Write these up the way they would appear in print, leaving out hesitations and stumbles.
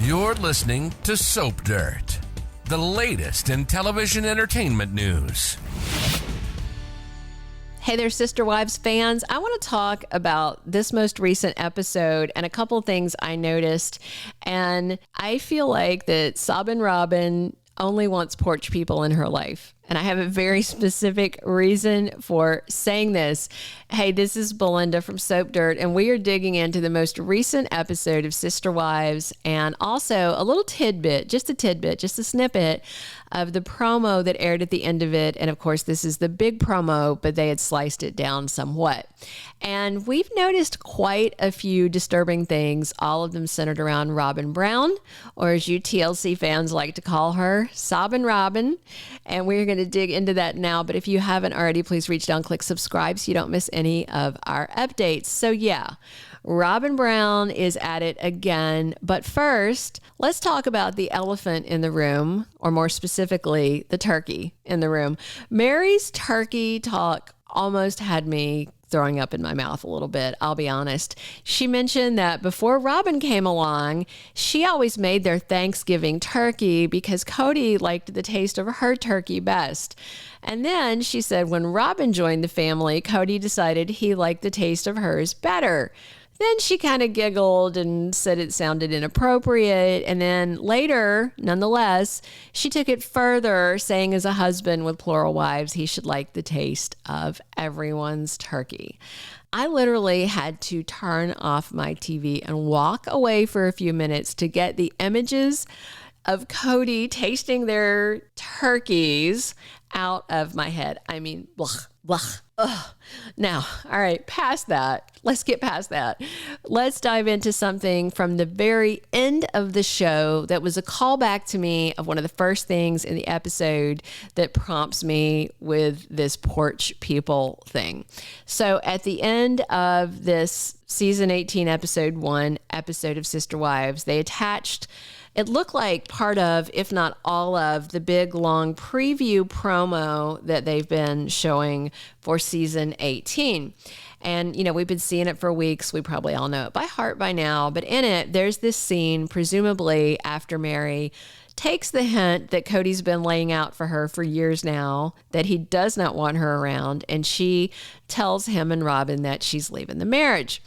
You're listening to Soap Dirt, the latest in television entertainment news. Hey there, Sister Wives fans. I want to talk about this most recent episode and a couple things I noticed. And I feel like that Sobbin Robyn only wants Porch people in her life. And I have a very specific reason for saying this. Hey, this is Belinda from Soap Dirt, and we are digging into the most recent episode of Sister Wives, and also a little tidbit, just a snippet of the promo that aired at the end of it. And of course, this is the big promo, but they had sliced it down somewhat. And we've noticed quite a few disturbing things, all of them centered around Robyn Brown, or as you TLC fans like to call her, Sobbin Robyn. And we're going to dig into that now. But if you haven't already, please reach down, click subscribe so you don't miss any of our updates. So yeah, Robyn Brown is at it again. But first, let's talk about the elephant in the room, or more specifically, the turkey in the room. Meri's turkey talk almost had me throwing up in my mouth a little bit, I'll be honest. She mentioned that before Robyn came along, she always made their Thanksgiving turkey because Kody liked the taste of her turkey best. And then she said when Robyn joined the family, Kody decided he liked the taste of hers better. Then she kind of giggled and said it sounded inappropriate. And then later, nonetheless, she took it further, saying as a husband with plural wives, he should like the taste of everyone's turkey. I literally had to turn off my TV and walk away for a few minutes to get the images of Kody tasting their turkeys out of my head. I mean, blech, blech. Ugh. Now, all right, past that. Let's get past that. Let's dive into something from the very end of the show that was a callback to me of one of the first things in the episode that prompts me with this Porch people thing. So at the end of this season 18, episode 1 episode of Sister Wives, they attached, it looked like part of, if not all of, the big long preview promo that they've been showing for season 18. And, you know, we've been seeing it for weeks. We probably all know it by heart by now. But in it, there's this scene, presumably after Meri takes the hint that Kody's been laying out for her for years now, that he does not want her around. And she tells him and Robyn that she's leaving the marriage.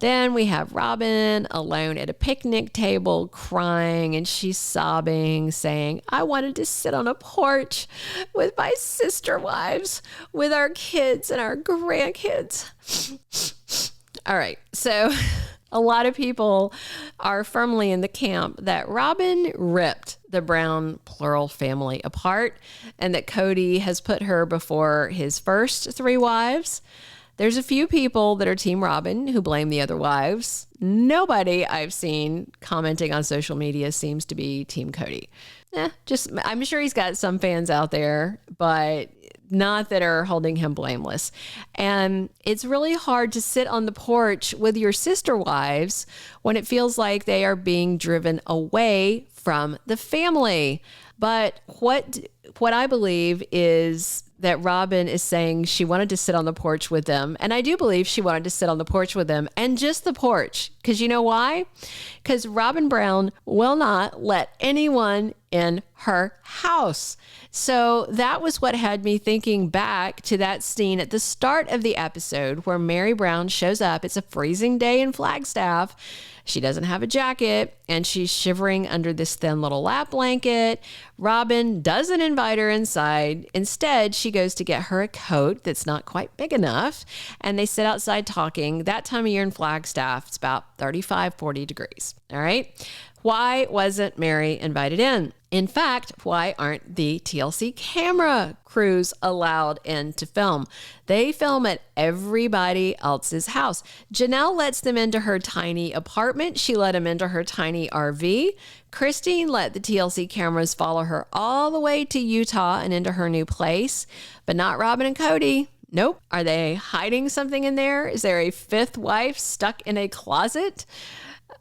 Then we have Robyn alone at a picnic table crying, and she's sobbing, saying, I wanted to sit on a porch with my sister wives, with our kids and our grandkids. All right, so a lot of people are firmly in the camp that Robyn ripped the Brown plural family apart, and that Kody has put her before his first 3 wives. There's a few people that are Team Robyn who blame the other wives. Nobody I've seen commenting on social media seems to be Team Kody. I'm sure he's got some fans out there, but not that are holding him blameless. And it's really hard to sit on the porch with your sister wives when it feels like they are being driven away from the family. But what I believe is that Robyn is saying she wanted to sit on the porch with them. And I do believe she wanted to sit on the porch with them, and just the porch. Because you know why? Because Robyn Brown will not let anyone in her house. So that was what had me thinking back to that scene at the start of the episode where Meri Brown shows up. It's a freezing day in Flagstaff. She doesn't have a jacket, and she's shivering under this thin little lap blanket. Robyn doesn't invite her inside. Instead, she goes to get her a coat that's not quite big enough, and they sit outside talking. That time of year in Flagstaff, it's about 35, 40 degrees. All right. Why wasn't Meri invited in? In fact, why aren't the TLC camera crews allowed in to film? They film at everybody else's house. Janelle lets them into her tiny apartment. She let them into her tiny RV. Christine let the TLC cameras follow her all the way to Utah and into her new place, but not Robyn and Kody. Nope. Are they hiding something in there? Is there a 5th wife stuck in a closet?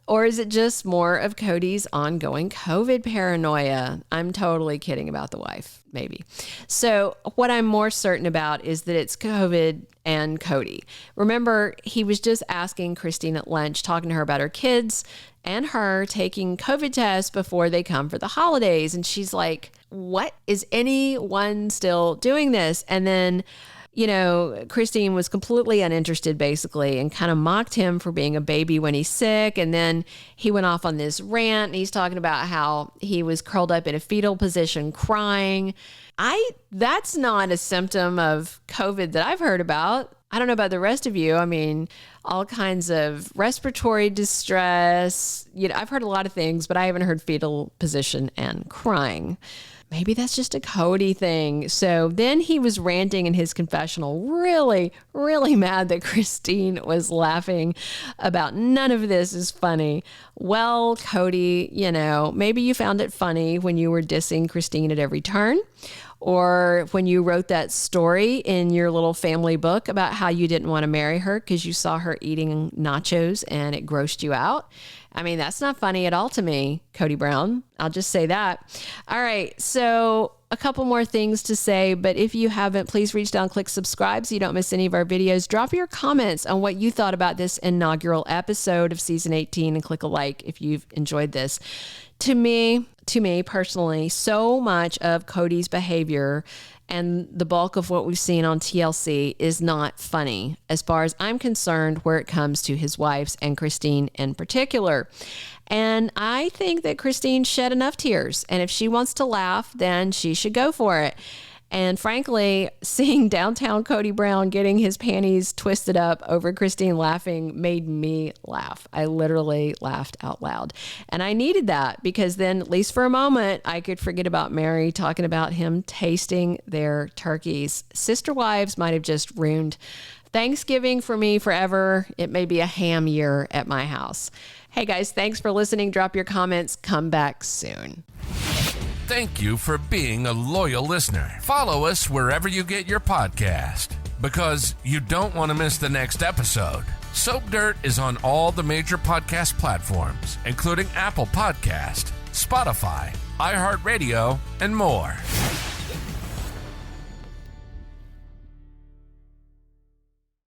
Or is it just more of Kody's ongoing COVID paranoia? I'm totally kidding about the wife, maybe. So what I'm more certain about is that it's COVID and Kody. Remember, he was just asking Christine at lunch, talking to her about her kids and her taking COVID tests before they come for the holidays. And she's like, what? Is anyone still doing this? And then, you know, Christine was completely uninterested basically and kind of mocked him for being a baby when he's sick. And then he went off on this rant and he's talking about how he was curled up in a fetal position crying. That's not a symptom of COVID that I've heard about. I don't know about the rest of you. I mean, all kinds of respiratory distress. You know, I've heard a lot of things, but I haven't heard fetal position and crying. Maybe that's just a Kody thing. So then he was ranting in his confessional, really, really mad that Christine was laughing about none of this is funny. Well, Kody, you know, maybe you found it funny when you were dissing Christine at every turn, or when you wrote that story in your little family book about how you didn't want to marry her because you saw her eating nachos and it grossed you out. I mean, that's not funny at all to me, Kody Brown. I'll just say that. All right. So a couple more things to say, but if you haven't, please reach down, click subscribe so you don't miss any of our videos. Drop your comments on what you thought about this inaugural episode of season 18 and click a like if you've enjoyed this. To me personally, so much of Kody's behavior and the bulk of what we've seen on TLC is not funny, as far as I'm concerned, where it comes to his wives and Christine in particular. And I think that Christine shed enough tears. And if she wants to laugh, then she should go for it. And frankly, seeing downtown Kody Brown getting his panties twisted up over Christine laughing made me laugh. I literally laughed out loud. And I needed that because then, at least for a moment, I could forget about Meri talking about him tasting their turkeys. Sister wives might have just ruined Thanksgiving for me forever. It may be a ham year at my house. Hey guys, thanks for listening. Drop your comments. Come back soon. Thank you for being a loyal listener. Follow us wherever you get your podcast, because you don't want to miss the next episode. Soap Dirt is on all the major podcast platforms, including Apple Podcast, Spotify, iHeartRadio, and more.